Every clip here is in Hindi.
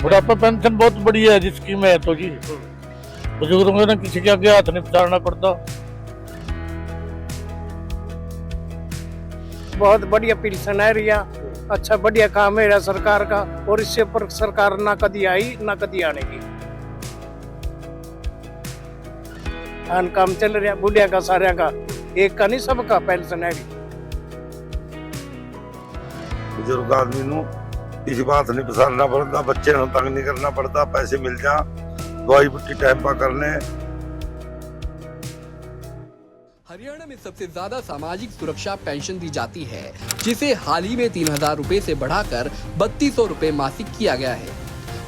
बुढ़ापा पेंशन बहुत बढ़िया है जी, स्कीम है तो जी बुजुर्गों को ना किसी के आगे हाथ नहीं पसारना पड़ता। बहुत बढ़िया पेंशन है रिया, अच्छा बढ़िया काम है रिया सरकार का, और इससे पर सरकार ना कभी आई ना कभी आने की। आन काम चल रहा बुढ़िया का सारे का, एक का नहीं सबका पेंशन है। बुजुर्ग आदमी ਨੂੰ किसी बात नहीं पसारना पड़ता, बच्चे ਨੂੰ तंग नहीं करना पड़ता, पैसे मिल जा, दवाई बुट्टी टाइम पर करने। हरियाणा में सबसे ज्यादा सामाजिक सुरक्षा पेंशन दी जाती है, जिसे हाल ही में 3000 रुपए से बढ़ाकर 3200 रुपए मासिक किया गया है।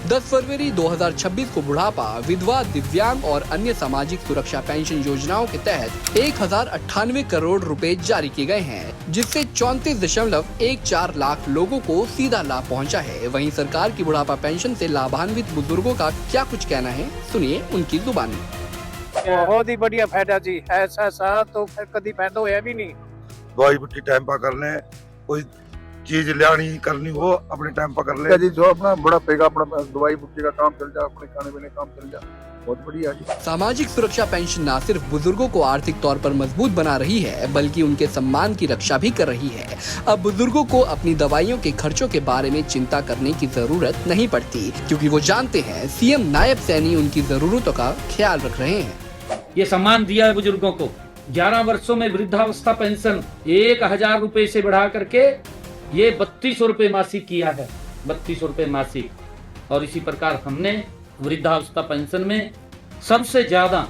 10 फरवरी 2026 को बुढ़ापा, विधवा, दिव्यांग और अन्य सामाजिक सुरक्षा पेंशन योजनाओं के तहत 1098 करोड़ रुपए जारी किए गए हैं, जिससे 34.14 लाख लोगों को सीधा लाभ पहुंचा है। वहीं सरकार की बुढ़ापा पेंशन से लाभान्वित बुजुर्गों का क्या कुछ कहना है, सुनिए उनकी जुबानी। बहुत ही बढ़िया फायदा जी, ऐसा तो फिर कभी फायदा होया भी नहीं। दवाई बुट्टी टाइम पर करने, कोई चीज लानी करनी हो अपने टाइम पर कर ले जी, जो अपना बुढ़ापे का अपना दवाई बुट्टी का काम चल जा, अपने खाने पीने का काम चल जा, बहुत बढ़िया जी। सामाजिक सुरक्षा पेंशन न सिर्फ बुजुर्गों को आर्थिक तौर पर मजबूत बना रही है, बल्कि उनके सम्मान की रक्षा भी कर रही है। अब बुजुर्गों को अपनी दवाइयों के खर्चों के बारे में चिंता करने की जरूरत नहीं पड़ती, क्योंकि वो जानते हैं सीएम नायब सैनी उनकी जरूरतों का ख्याल रख रहे हैं। ये सम्मान दिया है बुजुर्गों को। 11 वर्षों में वृद्धावस्था पेंशन 1000 रुपए से बढ़ा करके ये 3200 रुपए मासिक किया है, 3200 रुपए मासिक। और इसी प्रकार हमने वृद्धावस्था पेंशन में सबसे ज्यादा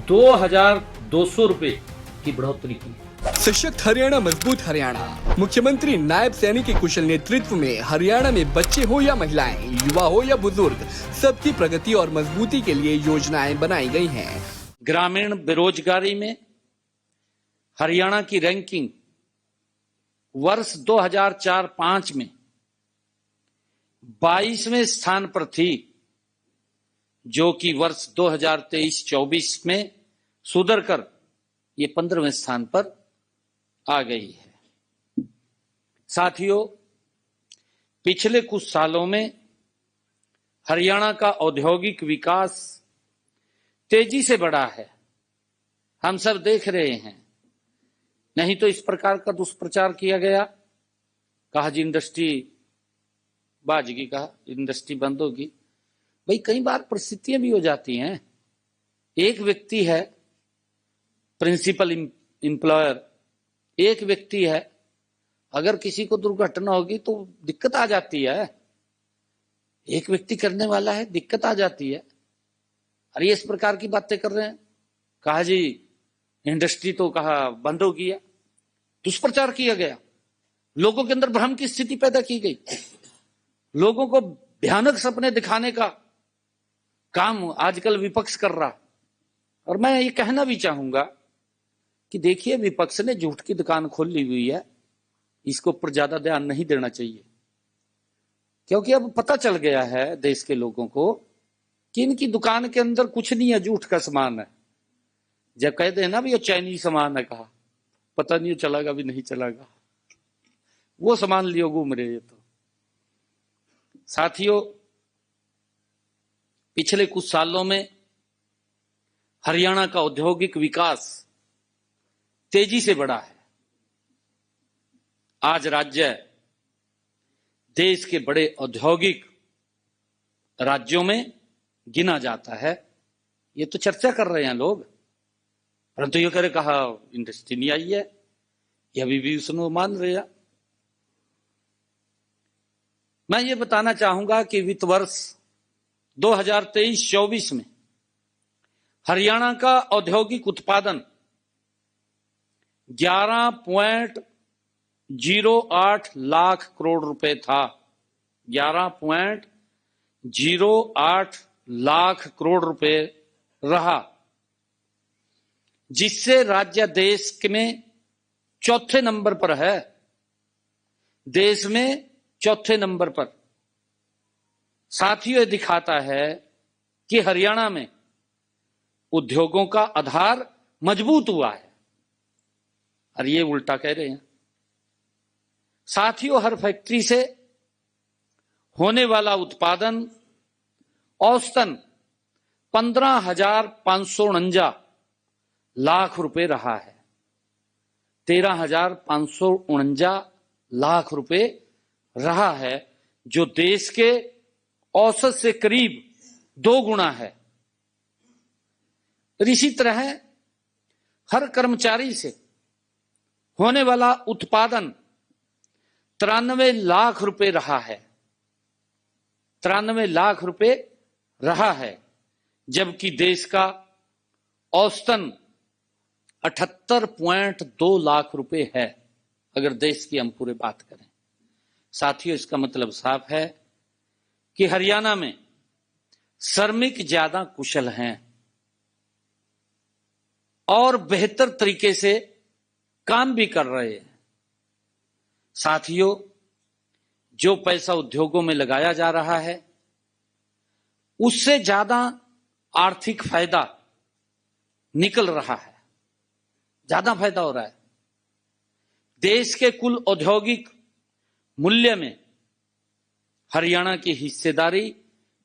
2200 रुपए की बढ़ोतरी की। सशक्त हरियाणा, मजबूत हरियाणा। मुख्यमंत्री नायब सैनी के कुशल नेतृत्व में हरियाणा में बच्चे हो या महिलाएं, युवा हो या बुजुर्ग, सबकी प्रगति और मजबूती के लिए योजनाएं बनाई गई हैं। ग्रामीण बेरोजगारी में हरियाणा की रैंकिंग वर्ष 2004-05 में 22वें स्थान पर थी, जो कि वर्ष 2023-24 में सुधर कर ये 15वें स्थान पर आ गई है। साथियों, पिछले कुछ सालों में हरियाणा का औद्योगिक विकास तेजी से बढ़ा है, हम सब देख रहे हैं। नहीं तो इस प्रकार का दुष्प्रचार किया गया, कहा जी इंडस्ट्री बाजगी, कहा इंडस्ट्री बंद होगी। भाई कई बार परिस्थितियां भी हो जाती हैं। एक व्यक्ति है प्रिंसिपल एम्प्लॉयर, एक व्यक्ति है, अगर किसी को दुर्घटना होगी तो दिक्कत आ जाती है। एक व्यक्ति करने वाला है, दिक्कत आ जाती है। अरे इस प्रकार की बातें कर रहे हैं, कहा जी इंडस्ट्री तो कहा बंद हो गया, दुष्प्रचार किया गया, लोगों के अंदर भ्रम की स्थिति पैदा की गई, लोगों को भयानक सपने दिखाने का काम आजकल विपक्ष कर रहा। और मैं ये कहना भी चाहूंगा कि देखिए, विपक्ष ने झूठ की दुकान खोल ली हुई है, इसके ऊपर ज्यादा ध्यान नहीं देना चाहिए, क्योंकि अब पता चल गया है देश के लोगों को कि इनकी दुकान के अंदर कुछ नहीं है, झूठ का सामान है। जब कहते हैं ना भी ये चाइनीज सामान है, कहा पता नहीं चलेगा भी नहीं चलेगा, वो सामान लियो घूम रहे। तो साथियों, पिछले कुछ सालों में हरियाणा का औद्योगिक विकास तेजी से बढ़ा है। आज राज्य देश के बड़े औद्योगिक राज्यों में गिना जाता है। ये तो चर्चा कर रहे हैं लोग, परंतु ये करे कहा इंडस्ट्री नहीं आई है, ये अभी भी उसको मान रहे हैं। मैं ये बताना चाहूंगा कि वित्त वर्ष 2023-24 में हरियाणा का औद्योगिक उत्पादन 11.08 लाख करोड़ रुपए था। 11.08 लाख करोड़ रुपए रहा, जिससे राज्य देश में चौथे नंबर पर है, देश में चौथे नंबर पर। साथियों, ये दिखाता है कि हरियाणा में उद्योगों का आधार मजबूत हुआ है, और ये उल्टा कह रहे हैं। साथियों, हर फैक्ट्री से होने वाला उत्पादन औसतन 15,549 लाख रुपए रहा है। 13,549 लाख रुपए रहा है, जो देश के औसत से करीब 2 गुना है। इसी तरह हर कर्मचारी से होने वाला उत्पादन 93 लाख रुपए रहा है। 93 लाख रुपए रहा है, जबकि देश का औसतन 78.2 लाख रुपए है, अगर देश की हम पूरे बात करें। साथियों, इसका मतलब साफ है कि हरियाणा में श्रमिक ज्यादा कुशल हैं और बेहतर तरीके से काम भी कर रहे हैं। साथियों, जो पैसा उद्योगों में लगाया जा रहा है, उससे ज्यादा आर्थिक फायदा निकल रहा है, ज्यादा फायदा हो रहा है। देश के कुल औद्योगिक मूल्य में हरियाणा की हिस्सेदारी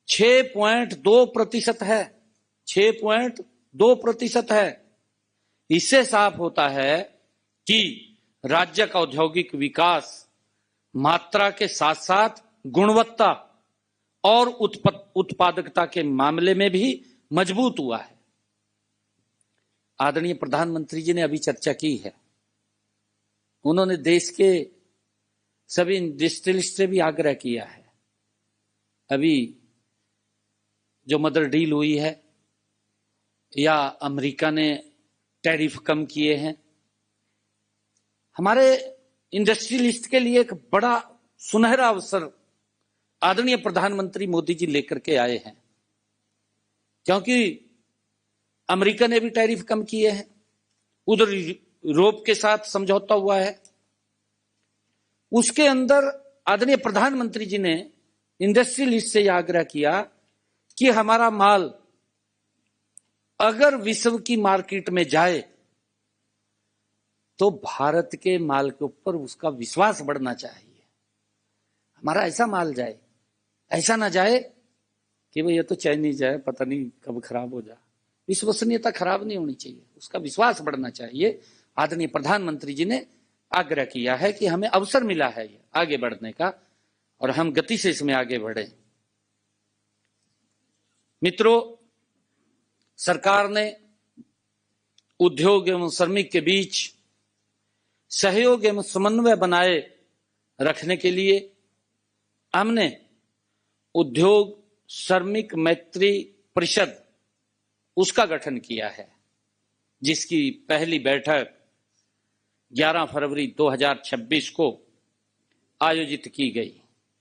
6.2% है। 6.2% है। इससे साफ होता है कि राज्य का औद्योगिक विकास मात्रा के साथ साथ गुणवत्ता और उत्पादकता के मामले में भी मजबूत हुआ है। आदरणीय प्रधानमंत्री जी ने अभी चर्चा की है। उन्होंने देश के सभी इंडस्ट्रियलिस्ट से भी आग्रह किया है। अभी जो मदर डील हुई है या अमेरिका ने टैरिफ कम किए हैं, हमारे इंडस्ट्रियलिस्ट के लिए एक बड़ा सुनहरा अवसर आदरणीय प्रधानमंत्री मोदी जी लेकर के आए हैं, क्योंकि अमेरिका ने भी टैरिफ कम किए हैं, उधर यूरोप के साथ समझौता हुआ है। उसके अंदर आदरणीय प्रधानमंत्री जी ने इंडस्ट्रियलिस्ट से यह आग्रह किया कि हमारा माल अगर विश्व की मार्केट में जाए तो भारत के माल के ऊपर उसका विश्वास बढ़ना चाहिए। हमारा ऐसा माल जाए, ऐसा ना जाए कि भाई ये तो चाइनीज है, पता नहीं कब खराब हो जाए। विश्वसनीयता खराब नहीं होनी चाहिए, उसका विश्वास बढ़ना चाहिए। आदरणीय प्रधानमंत्री जी ने आग्रह किया है कि हमें अवसर मिला है ये आगे बढ़ने का और हम गति से इसमें आगे बढ़े। मित्रों, सरकार ने उद्योग एवं श्रमिक के बीच सहयोग एवं समन्वय बनाए रखने के लिए हमने उद्योग श्रमिक मैत्री परिषद उसका गठन किया है, जिसकी पहली बैठक 11 फरवरी 2026 को आयोजित की गई।